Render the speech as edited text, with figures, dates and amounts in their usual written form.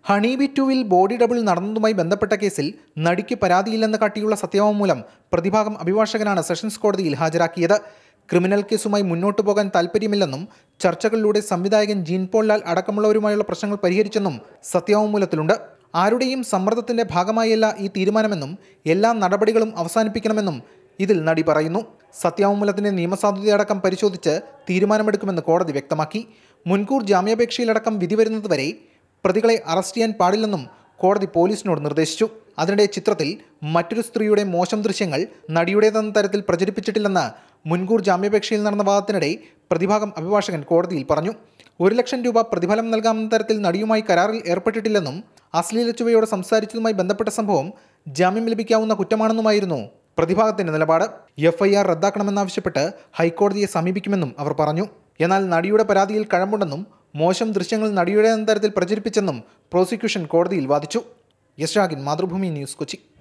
Honeybee 2-വിൽ body double നടന്നതുമായി ബന്ധപ്പെട്ട കേസിൽ നടിക്ക് പരാതിയില്ലെന്ന് കാട്ടിയുള്ള സത്യവാങ്മൂലം പ്രതിഭാഗം അഭിഭാഷകനാണ് സെഷൻസ് കോടതിയിൽ ഹാജരാക്കിയത്. ക്രിമിനൽ കേസുമായി മുന്നോട്ടു പോകാൻ താൽപ്പര്യമില്ലെന്നും ചർച്ചകളിലൂടെ സംവിധായകൻ ജീൻ പോൾ ലാൽ അടക്കമുള്ളവരുമായുള്ള പ്രശ്നങ്ങൾ പരിഹരിച്ചെന്നും സത്യവാങ്മൂലത്തിലുണ്ട്. ആരുടെയും സമ്മർദ്ദത്തിന്റെ ഭാഗമായല്ല ഈ തീരുമാനമെന്നും എല്ലാ നടപടികളും അവസാനിപ്പിക്കണമെന്നും ഇതിൽ നടി പറയുന്നു. സത്യവാങ്മൂലത്തിന്റെ നിയമസാധുതയടക്കം പരിശോധിച്ച് തീരുമാനമെടുക്കുമെന്ന് കോടതി വ്യക്തമാക്കി. മുൻകൂർ ജാമ്യാപേക്ഷയിലടക്കം വിധി വരുന്നതുവരെ പ്രതികളെ അറസ്റ്റ് ചെയ്യാൻ പാടില്ലെന്നും കോടതി പോലീസിനോട് നിർദ്ദേശിച്ചു. അതിനിടെ ചിത്രത്തിൽ മറ്റൊരു സ്ത്രീയുടെ മോശം ദൃശ്യങ്ങൾ നടിയുടേതെന്ന തരത്തിൽ പ്രചരിപ്പിച്ചിട്ടില്ലെന്ന് മുൻകൂർ ജാമ്യാപേക്ഷയിൽ നടന്ന വാദത്തിനിടെ പ്രതിഭാഗം അഭിഭാഷകൻ കോടതിയിൽ പറഞ്ഞു. 1 ലക്ഷം രൂപ പ്രതിഫലം നൽകാമെന്ന തരത്തിൽ നടിയുമായി കരാറിൽ ഏർപ്പെട്ടിട്ടില്ലെന്നും അശ്ലീല ചുവയോട് സംസാരിച്ചതുമായി ബന്ധപ്പെട്ട സംഭവം ജാമ്യം ലഭിക്കാവുന്ന കുറ്റമാണെന്നുമായിരുന്നു പ്രതിഭാഗത്തിന്റെ നിലപാട്. FIR റദ്ദാക്കണമെന്നാവശ്യപ്പെട്ട് ഹൈക്കോടതിയെ സമീപിക്കുമെന്നും അവർ പറഞ്ഞു. എന്നാൽ നടിയുടെ പരാതിയിൽ കഴമ്പുണ്ടെന്നും മോശം ദൃശ്യങ്ങൾ നടിയുടേതെന്ന തരത്തിൽ പ്രചരിപ്പിച്ചെന്നും പ്രോസിക്യൂഷൻ കോടതിയിൽ വാദിച്ചു. യശ് രാഗിൻ, മാതൃഭൂമി ന്യൂസ്, കൊച്ചി.